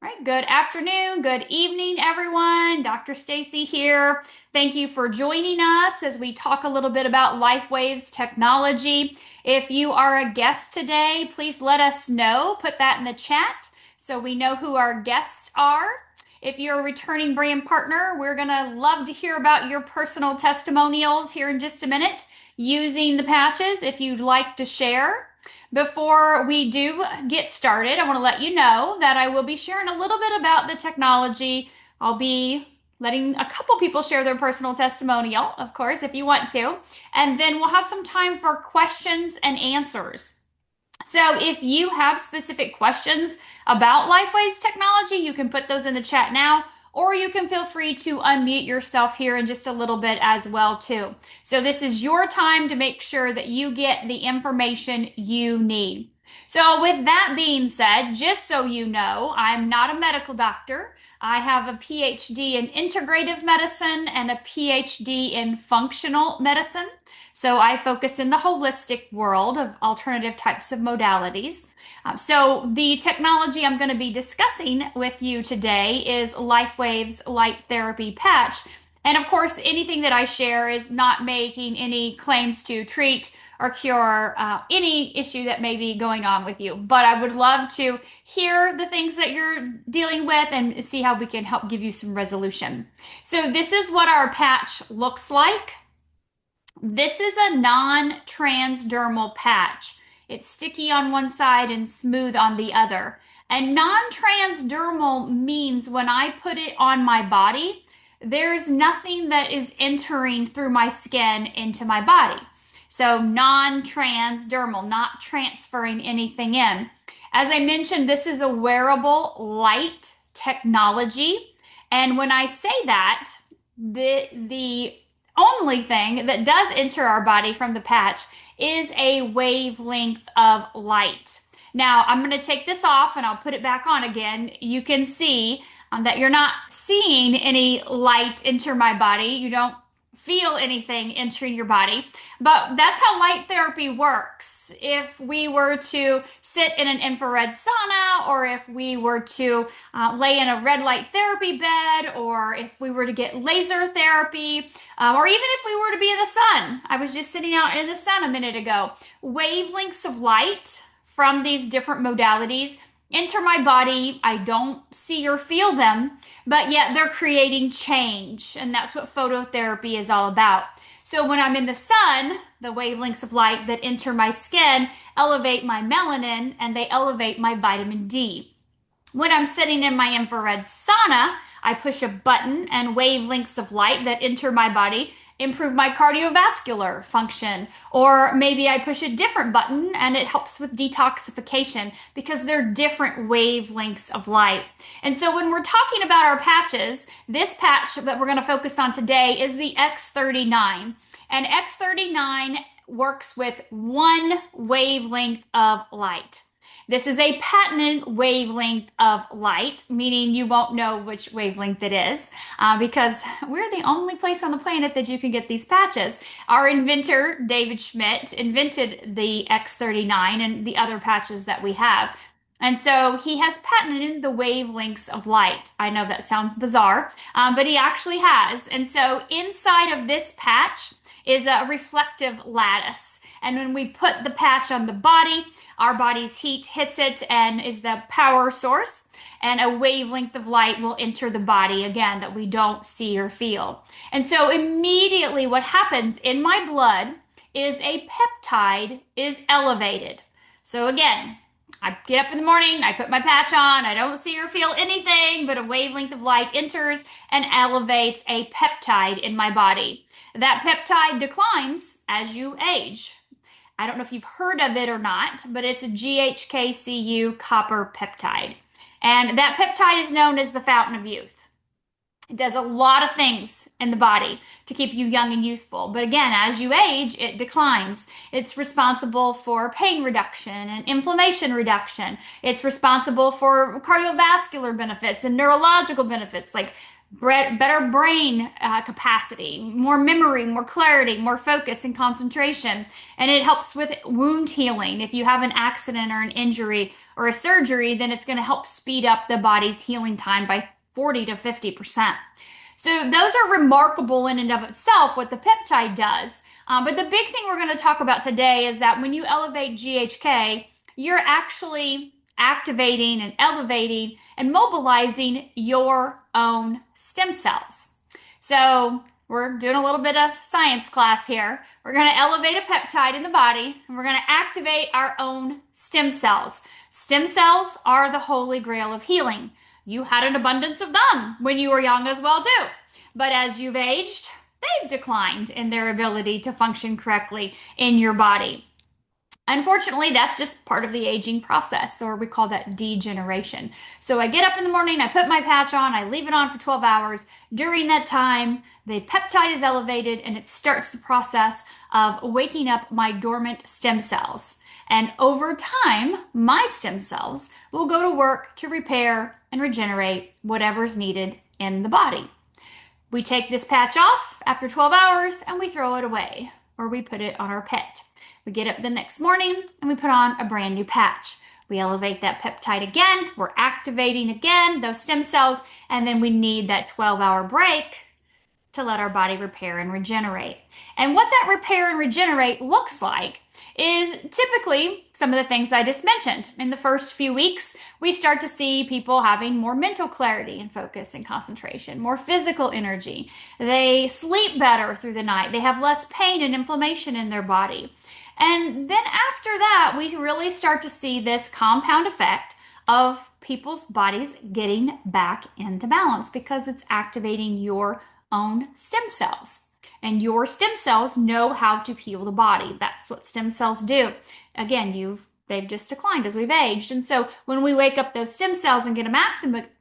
All right, good afternoon, good evening, everyone. Dr. Stacey here. Thank you for joining us as we talk a little bit about LifeWave's technology. If you are a guest today, please let us know. Put that in the chat so we know who our guests are. If you're a returning brand partner, we're going to love to hear about your personal testimonials here in just a minute using the patches if you'd like to share. Before we do get started, I want to let you know that I will be sharing a little bit about the technology. I'll be letting a couple people share their personal testimonial, of course, if you want to. And then we'll have some time for questions and answers. So if you have specific questions about LifeWave's technology, you can put those in the chat now, or you can feel free to unmute yourself here in just a little bit as well too. So this is your time to make sure that you get the information you need. So with that being said, just so you know, I'm not a medical doctor. I have a PhD in integrative medicine and a PhD in functional medicine. So I focus in the holistic world of alternative types of modalities. So the technology I'm going to be discussing with you today is LifeWave's light therapy patch. And of course, anything that I share is not making any claims to treat or cure any issue that may be going on with you. But I would love to hear the things that you're dealing with and see how we can help give you some resolution. So this is what our patch looks like. This is a non-transdermal patch. It's sticky on one side and smooth on the other. And non-transdermal means when I put it on my body, there's nothing that is entering through my skin into my body. So non-transdermal, not transferring anything in. As I mentioned, this is a wearable light technology. And when I say that, the only thing that does enter our body from the patch is a wavelength of light. Now, I'm going to take this off and I'll put it back on again. You can see that you're not seeing any light enter my body. You don't feel anything entering your body, but that's how light therapy works. If we were to sit in an infrared sauna, or if we were to lay in a red light therapy bed, or if we were to get laser therapy, or even if we were to be in the sun. I was just sitting out in the sun a minute ago. Wavelengths of light from these different modalities enter my body. I don't see or feel them, but yet they're creating change. And that's what phototherapy is all about. So when I'm in the sun, the wavelengths of light that enter my skin elevate my melanin and they elevate my vitamin D. When I'm sitting in my infrared sauna, I push a button and wavelengths of light that enter my body improve my cardiovascular function. Or maybe I push a different button and it helps with detoxification because they're different wavelengths of light. And so when we're talking about our patches, this patch that we're going to focus on today is the X39. And X39 works with one wavelength of light. This is a patented wavelength of light, meaning you won't know which wavelength it is because we're the only place on the planet that you can get these patches. Our inventor, David Schmidt, invented the X39 and the other patches that we have. And so he has patented the wavelengths of light. I know that sounds bizarre, but he actually has. And so inside of this patch is a reflective lattice. And when we put the patch on the body, our body's heat hits it and is the power source, and a wavelength of light will enter the body again that we don't see or feel. And so immediately what happens in my blood is a peptide is elevated. So again, I get up in the morning, I put my patch on, I don't see or feel anything, but a wavelength of light enters and elevates a peptide in my body. That peptide declines as you age. I don't know if you've heard of it or not, but it's a GHKCU copper peptide. And that peptide is known as the fountain of youth. It does a lot of things in the body to keep you young and youthful. But again, as you age, it declines. It's responsible for pain reduction and inflammation reduction. It's responsible for cardiovascular benefits and neurological benefits like better brain capacity, more memory, more clarity, more focus and concentration. And it helps with wound healing. If you have an accident or an injury or a surgery, then it's going to help speed up the body's healing time by 40 to 50%. So those are remarkable in and of itself, what the peptide does. But the big thing we're going to talk about today is that when you elevate GHK, you're actually activating and elevating and mobilizing your own stem cells. So we're doing a little bit of science class here. We're going to elevate a peptide in the body, and we're going to activate our own stem cells. Stem cells are the holy grail of healing. You had an abundance of them when you were young as well too. But as you've aged, they've declined in their ability to function correctly in your body. Unfortunately, that's just part of the aging process, or we call that degeneration. So I get up in the morning, I put my patch on, I leave it on for 12 hours. During that time, the peptide is elevated and it starts the process of waking up my dormant stem cells. And over time, my stem cells will go to work to repair and regenerate whatever's needed in the body. We take this patch off after 12 hours and we throw it away, or we put it on our pet. We get up the next morning and we put on a brand new patch. We elevate that peptide again, we're activating again those stem cells, and then we need that 12-hour break to let our body repair and regenerate. And what that repair and regenerate looks like is typically some of the things I just mentioned. In the first few weeks, we start to see people having more mental clarity and focus and concentration, more physical energy. They sleep better through the night. They have less pain and inflammation in their body. And then after that, we really start to see this compound effect of people's bodies getting back into balance because it's activating your own stem cells. And your stem cells know how to heal the body. That's what stem cells do. Again, they've just declined as we've aged. And so when we wake up those stem cells and get them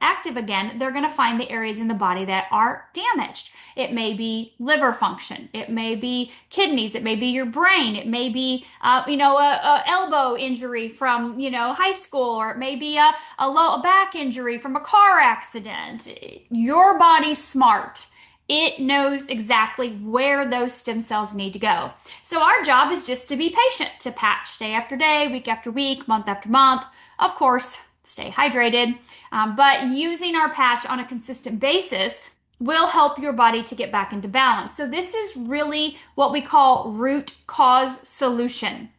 active again, they're going to find the areas in the body that are damaged. It may be liver function. It may be kidneys. It may be your brain. It may be, a elbow injury from, high school, or it may be a low back injury from a car accident. Your body's smart. It knows exactly where those stem cells need to go. So our job is just to be patient, to patch day after day, week after week, month after month. Of course, stay hydrated, but using our patch on a consistent basis will help your body to get back into balance. So this is really what we call root cause solution.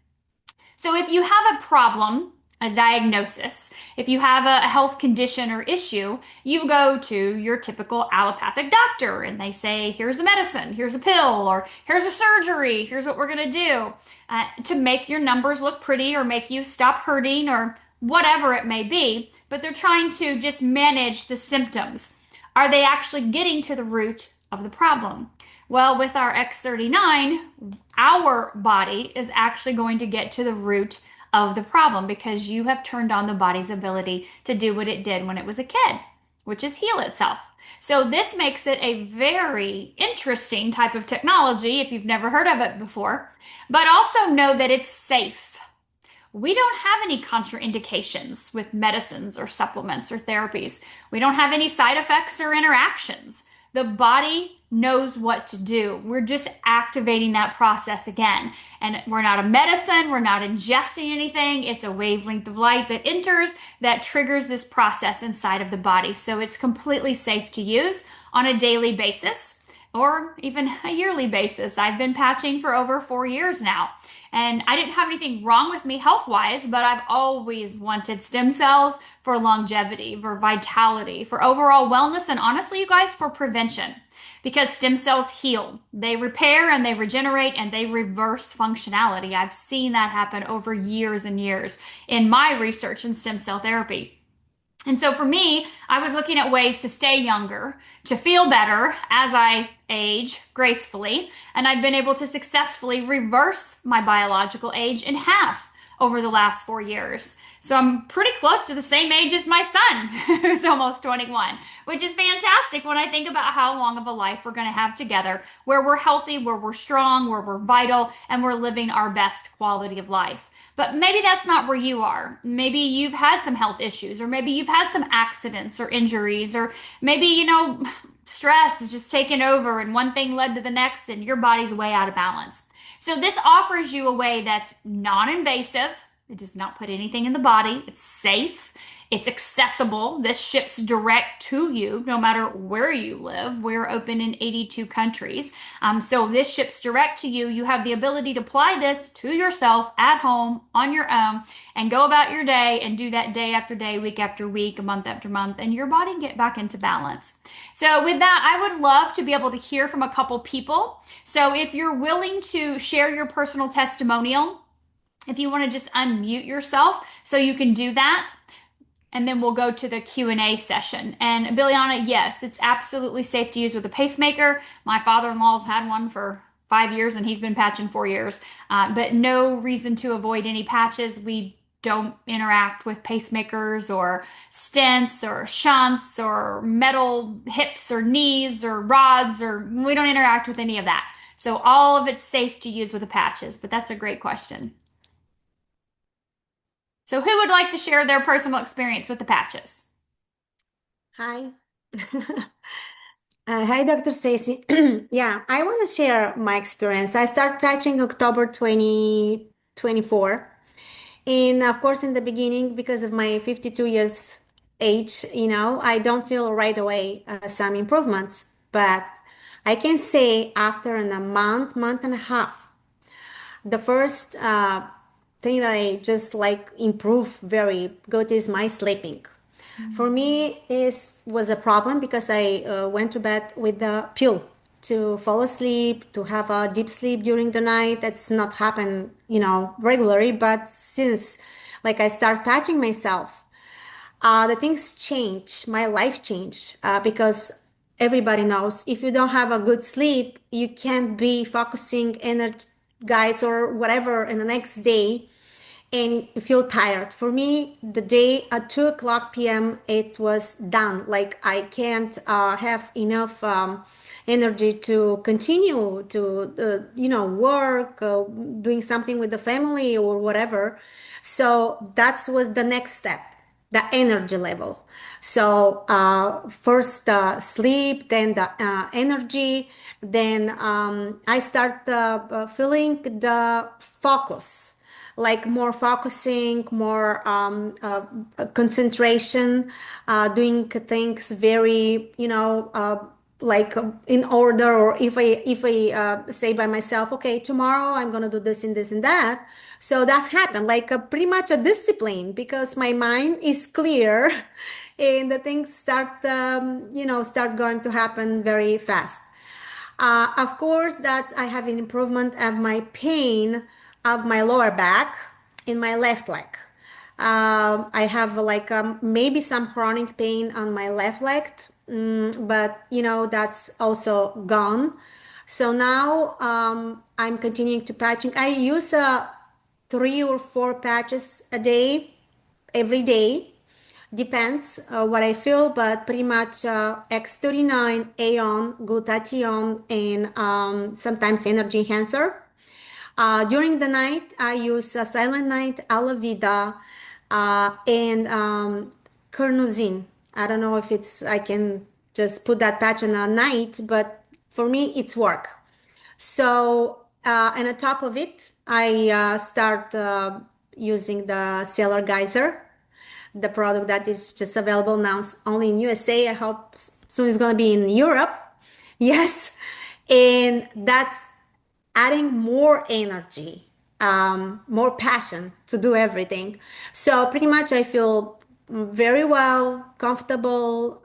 So if you have a problem, a diagnosis, if you have a health condition or issue, you go to your typical allopathic doctor and they say, here's a medicine, here's a pill, or here's a surgery, here's what we're going to do to make your numbers look pretty or make you stop hurting or whatever it may be. But they're trying to just manage the symptoms. Are they actually getting to the root of the problem? Well, with our X39, our body is actually going to get to the root of the problem because you have turned on the body's ability to do what it did when it was a kid, which is heal itself. So this makes it a very interesting type of technology if you've never heard of it before, but also know that it's safe. We don't have any contraindications with medicines or supplements or therapies. We don't have any side effects or interactions. The body knows what to do. We're just activating that process again. And we're not a medicine. We're not ingesting anything. It's a wavelength of light that enters that triggers this process inside of the body. So it's completely safe to use on a daily basis or even a yearly basis. I've been patching for over 4 years now. And I didn't have anything wrong with me health-wise, but I've always wanted stem cells for longevity, for vitality, for overall wellness, and honestly, you guys, for prevention. Because stem cells heal. They repair and they regenerate and they reverse functionality. I've seen that happen over years and years in my research in stem cell therapy. And so for me, I was looking at ways to stay younger, to feel better as I age gracefully, and I've been able to successfully reverse my biological age in half over the last 4 years. So I'm pretty close to the same age as my son, who's almost 21, which is fantastic when I think about how long of a life we're going to have together, where we're healthy, where we're strong, where we're vital, and we're living our best quality of life. But maybe that's not where you are. Maybe you've had some health issues, or maybe you've had some accidents or injuries, or maybe, stress is just taking over and one thing led to the next and your body's way out of balance. So this offers you a way that's non-invasive. It does not put anything in the body. It's safe. It's accessible. This ships direct to you no matter where you live. We're open in 82 countries. So this ships direct to you. You have the ability to apply this to yourself at home on your own and go about your day and do that day after day, week after week, month after month, and your body can get back into balance. So with that, I would love to be able to hear from a couple people. So if you're willing to share your personal testimonial, if you want to just unmute yourself so you can do that, and then we'll go to the Q&A session. And Billiana, yes, it's absolutely safe to use with a pacemaker. My father-in-law's had one for 5 years and he's been patching 4 years. But no reason to avoid any patches. We don't interact with pacemakers or stents or shunts or metal hips or knees or rods, or we don't interact with any of that. So all of it's safe to use with the patches, but that's a great question. So who would like to share their personal experience with the patches? Hi. Hi, Dr. Stacey. Yeah, I want to share my experience. I started patching October 2024. And of course, in the beginning, because of my 52 years age, I don't feel right away some improvements. But I can say after a month and a half, the first thing that I just like improve very good is my sleeping. For me, is was a problem because I went to bed with the pill to fall asleep, to have a deep sleep during the night. That's not happen, regularly. But since like I start patching myself, the things change. My life changed because everybody knows if you don't have a good sleep, you can't be focusing energy, guys, or whatever in the next day and feel tired. For me, the day at 2 o'clock p.m., it was done. Like I can't have enough energy to continue to, work, doing something with the family or whatever. So that was the next step, the energy level. So first sleep, then the energy, then I start feeling the focus, like more focusing, more concentration, doing things very, like in order. Or if I say by myself, okay, tomorrow I'm gonna do this and this and that. So that's happened, like pretty much a discipline because my mind is clear, and the things start going to happen very fast. Of course, that I have an improvement of my pain of my lower back in my left leg. I have like maybe some chronic pain on my left leg, but that's also gone. So now I'm continuing to patching. I use 3 or 4 patches a day, every day. Depends what I feel, but pretty much X39, Aeon, glutathione, and sometimes energy enhancer. During the night, I use Silent Night, Alavida, and Carnosine. I don't know if I can just put that patch on a night, but for me, it's work. So, and on top of it, I start using the Cellar Geyser, the product that is just available now only in USA. I hope soon it's going to be in Europe. Yes. And that's adding more energy, more passion to do everything. So pretty much I feel very well, comfortable,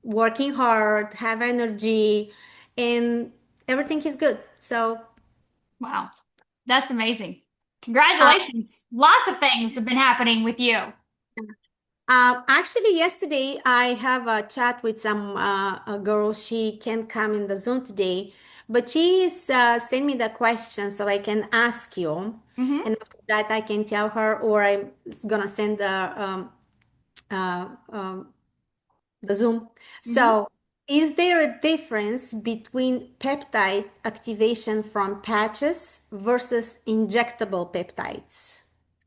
working hard, have energy, and everything is good. So Wow, that's amazing. uh, Congratulations. Lots of things have been happening with you. actually, yesterday I have a chat with some a girl. She can't come in the Zoom today, but she's sent me the question so I can ask you, Hmm. and after that I can tell her, or I'm gonna send uh, um, the Zoom. Hmm. So, is there a difference between peptide activation from patches versus injectable peptides?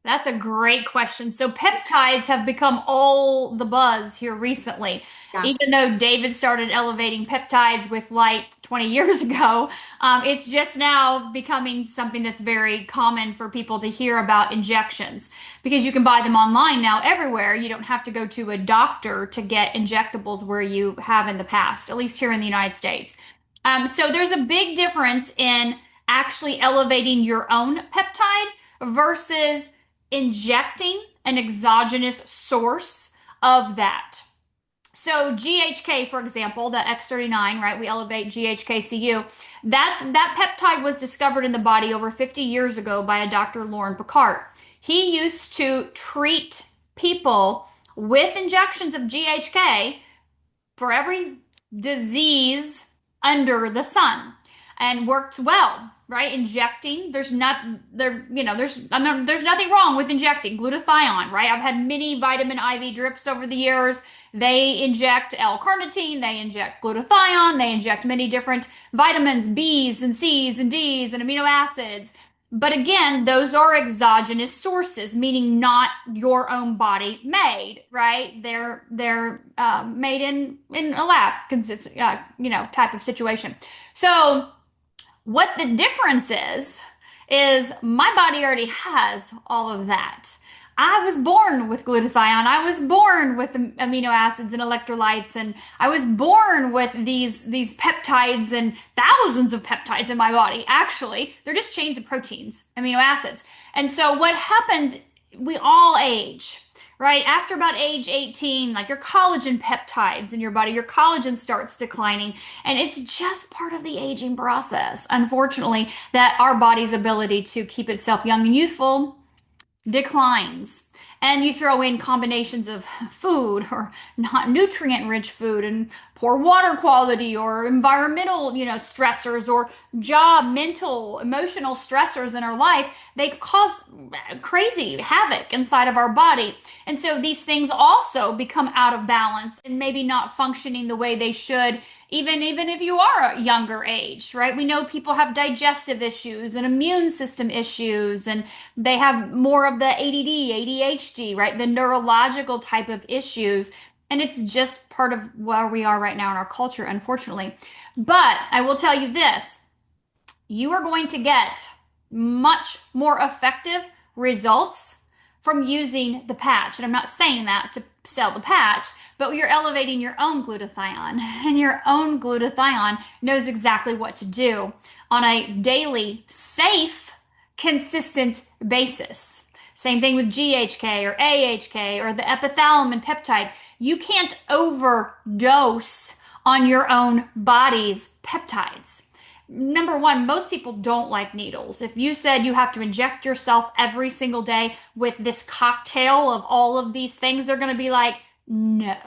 That's a great question. So peptides have become all the buzz here recently. Yeah. Even though David started elevating peptides with light 20 years ago, it's just now becoming something that's very common for people to hear about injections because you can buy them online now everywhere. You don't have to go to a doctor to get injectables where you have in the past, at least here in the United States. So there's a big difference in actually elevating your own peptide versus injecting an exogenous source of that. So GHK, for example, the X39, right? We elevate GHKCU. That peptide was discovered in the body over 50 years ago by a Dr. Lauren Picard. He used to treat people with injections of GHK for every disease under the sun and worked well, right? Injecting, there's not there, there's nothing wrong with injecting glutathione, right? I've had many vitamin IV drips over the years. They inject L-carnitine, they inject glutathione, they inject many different vitamins, B's and C's and D's and amino acids. But again, those are exogenous sources, meaning not your own body made, right? They're made in a lab, type of situation. So what the difference is my body already has all of that. I was born with glutathione. I was born with amino acids and electrolytes, and I was born with these peptides and thousands of peptides in my body. Actually, they're just chains of proteins, amino acids. And so what happens, we all age, right? After about age 18, like your collagen peptides in your body, your collagen starts declining. And it's just part of the aging process, unfortunately, that our body's ability to keep itself young and youthful declines. And you throw in combinations of food or not nutrient rich food and poor water quality or environmental, stressors or job, mental, emotional stressors in our life. They cause crazy havoc inside of our body. And so these things also become out of balance and maybe not functioning the way they should even if you are a younger age, right? We know people have digestive issues and immune system issues, and they have more of the ADD, ADHD, right? The neurological type of issues. And it's just part of where we are right now in our culture, unfortunately. But I will tell you this, you are going to get much more effective results from using the patch. And I'm not saying that to sell the patch, but you're elevating your own glutathione, and your own glutathione knows exactly what to do on a daily, safe, consistent basis. Same thing with GHK or AHK or the epithalamin peptide. You can't overdose on your own body's peptides. Number one, most people don't like needles. If you said you have to inject yourself every single day with this cocktail of all of these things, they're going to be like, no,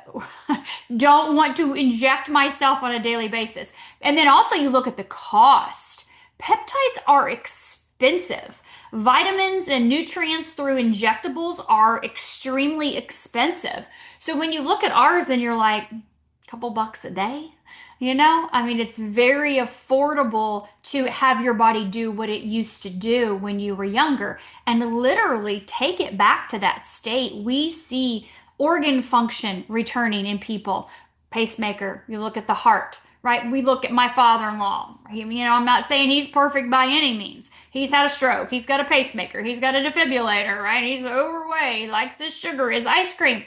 don't want to inject myself on a daily basis. And then also you look at the cost. Peptides are expensive. Vitamins and nutrients through injectables are extremely expensive. So when you look at ours and you're like, a couple bucks a day, I mean, it's very affordable to have your body do what it used to do when you were younger and literally take it back to that state. We see organ function returning in people. Pacemaker, you look at the heart, right? We look at my father-in-law. I'm not saying he's perfect by any means. He's had a stroke. He's got a pacemaker. He's got a defibrillator, right? He's overweight. He likes his sugar, his ice cream.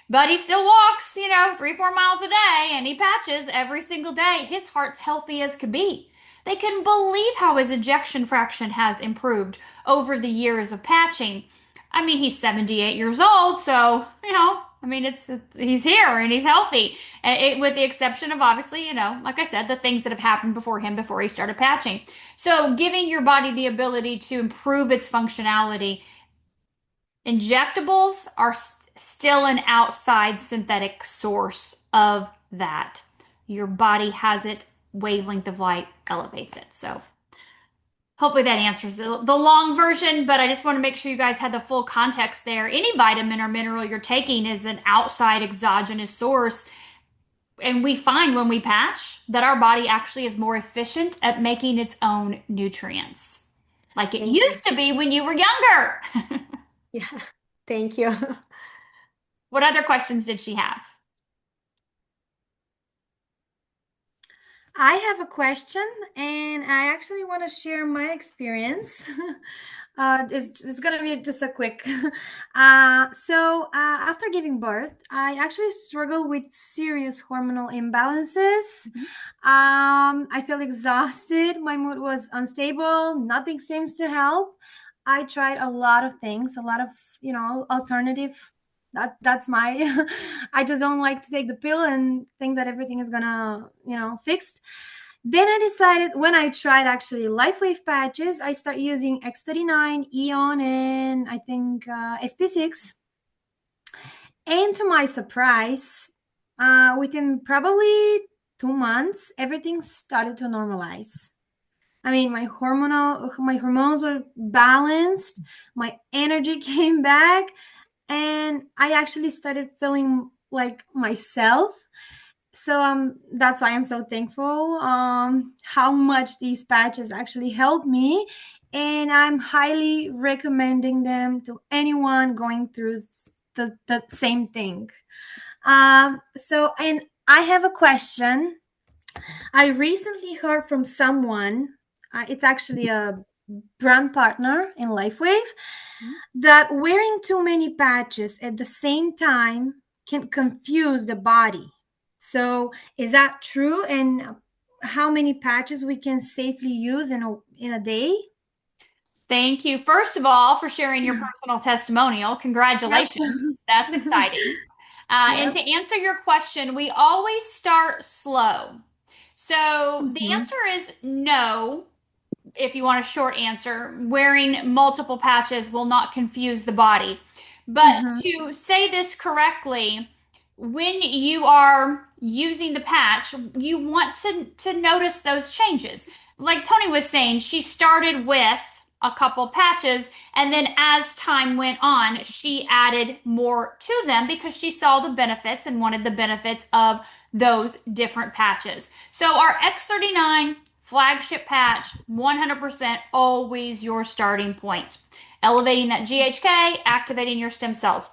But he still walks, 3-4 miles a day, and he patches every single day. His heart's healthy as could be. They couldn't believe how his ejection fraction has improved over the years of patching. I mean, he's 78 years old, so, he's here and he's healthy. With the exception of obviously, like I said, the things that have happened before him before he started patching. So giving your body the ability to improve its functionality. Injectables are still an outside synthetic source of that. Your body has it, wavelength of light elevates it. So hopefully that answers the long version, but I just want to make sure you guys had the full context there. Any vitamin or mineral you're taking is an outside exogenous source. And we find when we patch that our body actually is more efficient at making its own nutrients, like it used to be when you were younger. Yeah. Thank you. What other questions did she have? I have a question, and I actually want to share my experience. It's gonna be just a quick. After giving birth, I actually struggle with serious hormonal imbalances. Mhm. I feel exhausted. My mood was unstable. Nothing seems to help. I tried a lot of things, a lot of alternative. That's my. I just don't like to take the pill and think that everything is gonna fixed. Then I decided when I tried actually LifeWave patches, I start using X39, Eon, and I think SP6. And to my surprise, within probably 2 months, everything started to normalize. I mean, my hormones were balanced, my energy came back, and I actually started feeling like myself. So that's why I'm so thankful how much these patches actually helped me, and I'm highly recommending them to anyone going through the same thing. And I have a question. I recently heard from someone, it's actually a brand partner in LifeWave, that wearing too many patches at the same time can confuse the body. So, is that true? And how many patches we can safely use in a day? Thank you, first of all, for sharing your personal testimonial. Yep. Congratulations. That's exciting. And Yep. to answer your question, we always start slow. So the Hmm. answer is no. If you want a short answer, wearing multiple patches will not confuse the body. But Hmm. to say this correctly, when you are using the patch, you want to notice those changes. Like Tony was saying, she started with a couple patches, and then as time went on, she added more to them because she saw the benefits and wanted the benefits of those different patches. So our X39 flagship patch, 100% always your starting point. Elevating that GHK, activating your stem cells.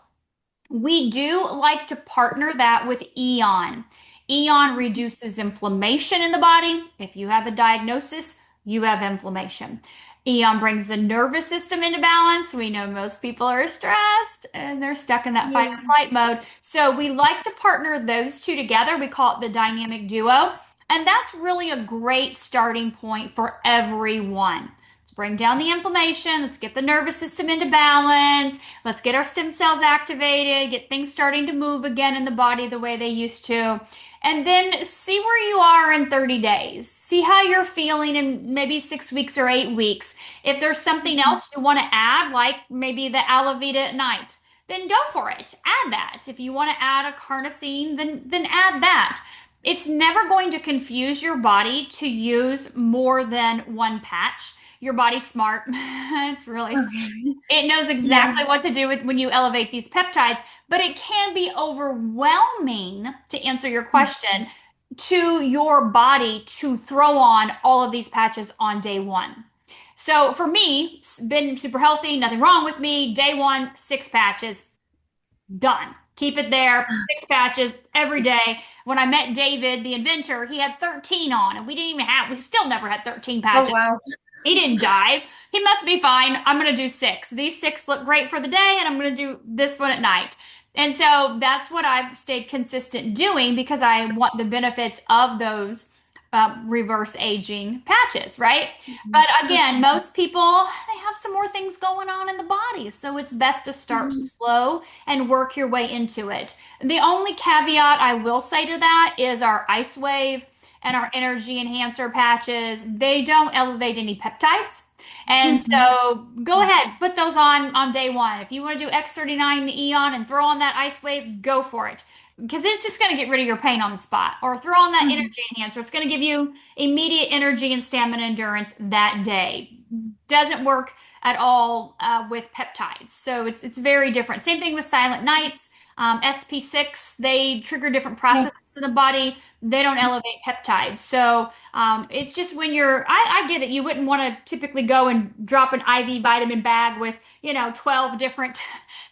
We do like to partner that with Eon. Eon reduces inflammation in the body. If you have a diagnosis, you have inflammation. Eon brings the nervous system into balance. We know most people are stressed and they're stuck in that fight Yeah. or flight mode. So we like to partner those two together. We call it the dynamic duo. And that's really a great starting point for everyone. Let's bring down the inflammation. Let's get the nervous system into balance. Let's get our stem cells activated, get things starting to move again in the body the way they used to. And then see where you are in 30 days. See how you're feeling in maybe 6 weeks or 8 weeks. If there's something else you want to add, like maybe the aloe vera at night, then go for it. Add that. If you want to add a carnosine, then add that. It's never going to confuse your body to use more than one patch. Your body's smart. It's really Okay. it knows Yeah. exactly what to do with when you elevate these peptides, but it can be overwhelming to answer your question to your body to throw on all of these patches on day one. So for me, been super healthy, nothing wrong with me. Day one, 6 patches, done. Keep it there, 6 patches every day. When I met David, the inventor, he had 13 on, and we still never had 13 Oh patches. wow. He didn't die. He must be fine. I'm going to do 6. These 6 look great for the day, and I'm going to do this one at night. And so that's what I've stayed consistent doing because I want the benefits of those reverse aging patches, right? But again, Okay. most people, they have some more things going on in the body. So it's best to start Mhm. slow and work your way into it. The only caveat I will say to that is our ice wave and our energy enhancer patches, they don't elevate any peptides. And Mhm. so go ahead, put those on day one. If you want to do X39 Eon and throw on that ice wave, go for it. Because it's just going to get rid of your pain on the spot. Or throw on that Mhm. energy enhancer. It's going to give you immediate energy and stamina endurance that day. Doesn't work at all with peptides. So it's very different. Same thing with silent nights. SP6, they trigger different processes in the body. They don't elevate peptides. So it's just when I get it. You wouldn't want to typically go and drop an IV vitamin bag with, 12 different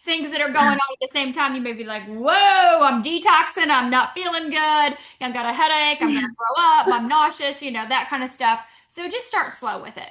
things that are going on at the same time. You may be like, whoa, I'm detoxing. I'm not feeling good. I've got a headache. I'm going to throw up. I'm nauseous, that kind of stuff. So just start slow with it.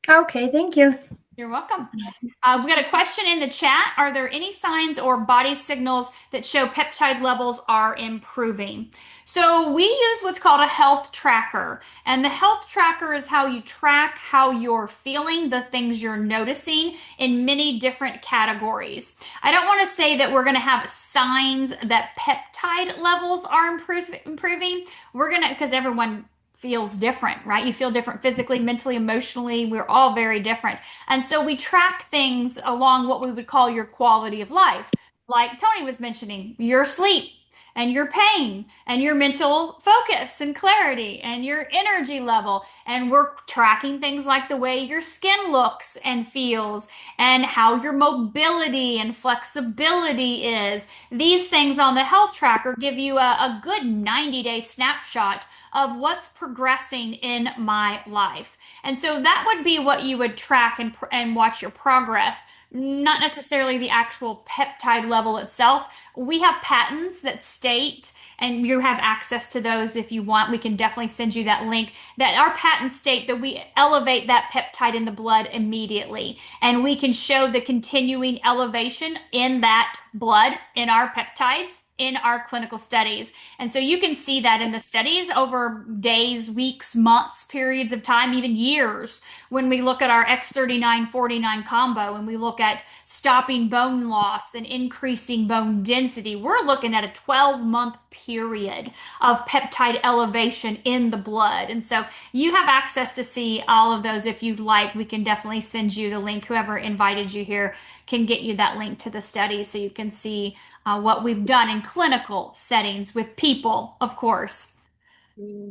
Okay, thank you. You're welcome. We got a question in the chat. Are there any signs or body signals that show peptide levels are improving? So we use what's called a health tracker. And the health tracker is how you track how you're feeling, the things you're noticing in many different categories. I don't want to say that we're going to have signs that peptide levels are improving. We're going to, because everyone feels different, right? You feel different physically, mentally, emotionally. We're all very different. And so we track things along what we would call your quality of life. Like Tony was mentioning, your sleep and your pain and your mental focus and clarity and your energy level. And we're tracking things like the way your skin looks and feels and how your mobility and flexibility is. These things on the health tracker give you a good 90-day snapshot of what's progressing in my life. And so that would be what you would track and watch your progress, not necessarily the actual peptide level itself. We have patents that state, and you have access to those if you want. We can definitely send you that link, that our patents state that we elevate that peptide in the blood immediately. And we can show the continuing elevation in that blood, in our peptides, in our clinical studies. And so you can see that in the studies over days, weeks, months, periods of time, even years. When we look at our X39-49 combo and we look at stopping bone loss and increasing bone density, we're looking at a 12-month period of peptide elevation in the blood. And so you have access to see all of those if you'd like. We can definitely send you the link. Whoever invited you here can get you that link to the study so you can see what we've done in clinical settings with people, of course.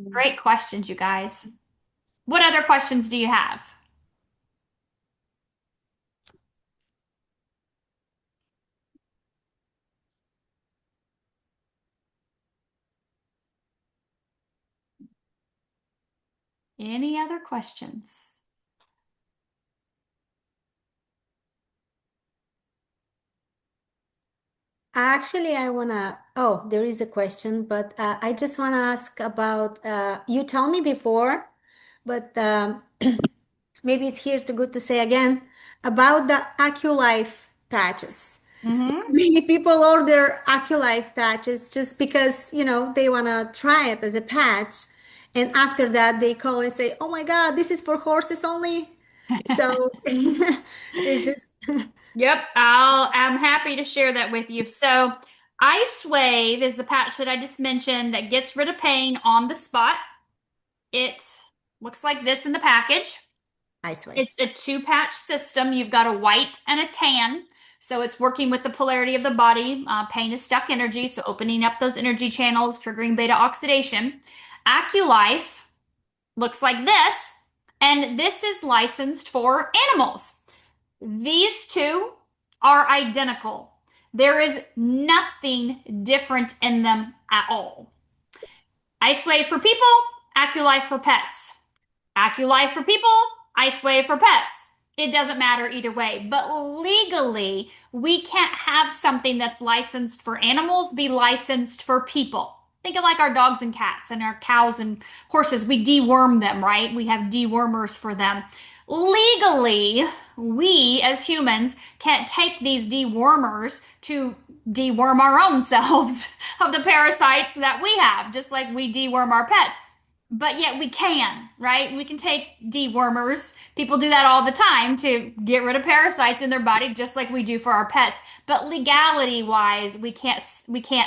Great questions, you guys. What other questions do you have? Any other questions? Actually, there is a question, but I just want to ask about, you told me before, but maybe it's here too good to say again, about the AccuLife patches. Many people order AccuLife patches just because, they want to try it as a patch. And after that, they call and say, oh my God, this is for horses only. So it's just. Yep, I'm happy to share that with you. So, LifeWave is the patch that I just mentioned that gets rid of pain on the spot. It looks like this in the package. LifeWave. It's a two-patch system. You've got a white and a tan. So it's working with the polarity of the body. Pain is stuck energy, so opening up those energy channels, triggering beta oxidation. AccuLife looks like this, and this is licensed for animals. These two are identical. There is nothing different in them at all. LifeWave for people, AccuLife for pets. AccuLife for people, LifeWave for pets. It doesn't matter either way. But legally, we can't have something that's licensed for animals be licensed for people. Think of like our dogs and cats and our cows and horses. We deworm them, right? We have dewormers for them. Legally, we as humans can't take these dewormers to deworm our own selves of the parasites that we have, just like we deworm our pets. But yet we can, right? We can take dewormers. People do that all the time to get rid of parasites in their body, just like we do for our pets. But legality wise, we can't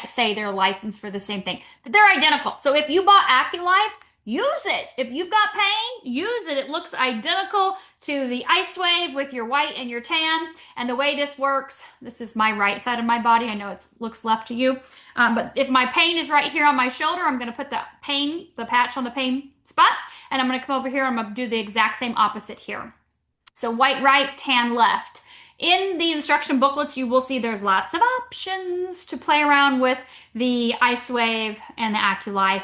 say they're licensed for the same thing. But they're identical. So if you bought AccuLife, use it. If you've got pain, use it. It looks identical to the LifeWave with your white and your tan. And the way this works, this is my right side of my body. I know it looks left to you. But if my pain is right here on my shoulder, I'm going to put the patch on the pain spot. And I'm going to come over here. I'm going to do the exact same opposite here. So white right, tan left. In the instruction booklets, you will see there's lots of options to play around with the IceWave and the AccuLife.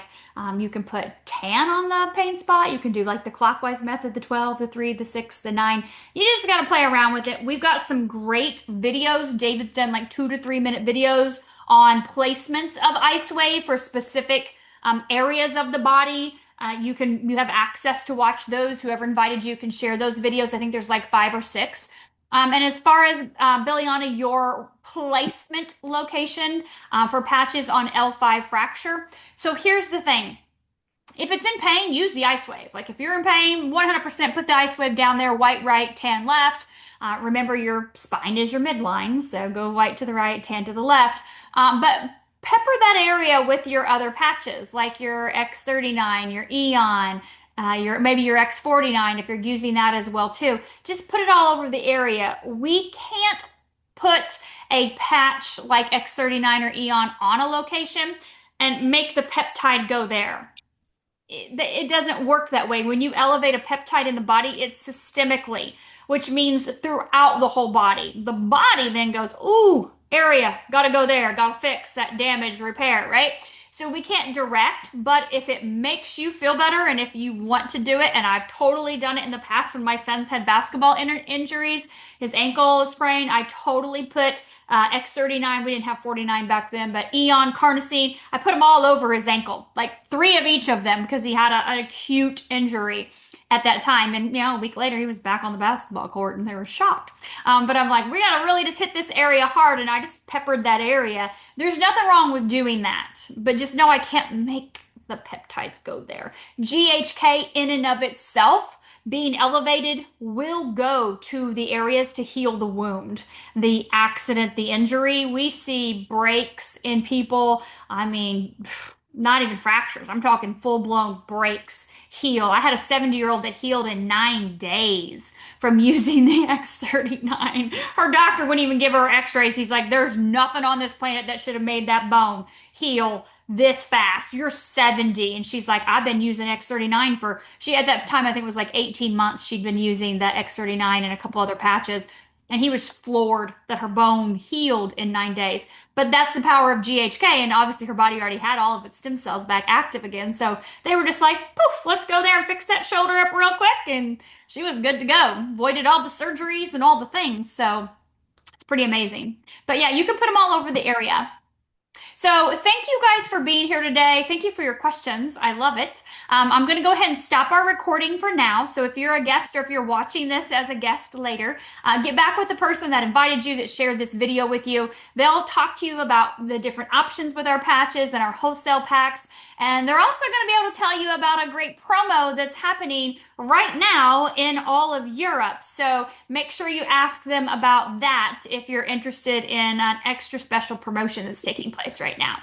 You can put tan on the pain spot. You can do like the clockwise method, the 12, the 3, the 6, the 9. You just got to play around with it. We've got some great videos. David's done like 2 to 3 minute videos on placements of IceWave for specific areas of the body. You have access to watch those. Whoever invited you can share those videos. I think there's like 5 or 6. And as far as Billiana, your placement location for patches on L5 fracture. So here's the thing. If it's in pain, use the IceWave. Like if you're in pain, 100% put the IceWave down there, white right, tan left. Remember your spine is your midline, so go white to the right, tan to the left. But pepper that area with your other patches, like your X39, your Eon, maybe your X49 if you're using that as well too. Just put it all over the area. We can't put a patch like X39 or Eon on a location and make the peptide go there. It doesn't work that way. When you elevate a peptide in the body, it's systemically, which means throughout the whole body. The body then goes, ooh, area, gotta go there, gotta fix that damage, repair, right? So we can't direct, but if it makes you feel better and if you want to do it, and I've totally done it in the past when my son's had basketball injuries, his ankle sprain, I totally put X39, we didn't have 49 back then, but Eon, carnosine, I put them all over his ankle, like 3 of each of them because he had an acute injury at that time. And, a week later, he was back on the basketball court and they were shocked. But I'm like, we got to really just hit this area hard. And I just peppered that area. There's nothing wrong with doing that. But just know I can't make the peptides go there. GHK in and of itself, being elevated, will go to the areas to heal the wound, the accident, the injury. We see breaks in people. I mean, not even fractures. I'm talking full-blown breaks heal. I had a 70-year-old that healed in 9 days from using the X39. Her doctor wouldn't even give her x-rays. He's like, there's nothing on this planet that should have made that bone heal this fast. You're 70. And she's like, I've been using X39 at that time, I think it was like 18 months she'd been using the X39 and a couple other patches. And he was floored that her bone healed in 9 days. But that's the power of GHK. And obviously her body already had all of its stem cells back active again. So they were just like, poof, let's go there and fix that shoulder up real quick. And she was good to go. Avoided all the surgeries and all the things. So it's pretty amazing. But yeah, you can put them all over the area. So thank you guys for being here today. Thank you for your questions. I love it. I'm going to go ahead and stop our recording for now. So if you're a guest or if you're watching this as a guest later, get back with the person that invited you, that shared this video with you. They'll talk to you about the different options with our patches and our wholesale packs. And they're also going to be able to tell you about a great promo that's happening right now in all of Europe. So make sure you ask them about that if you're interested in an extra special promotion that's taking place right now.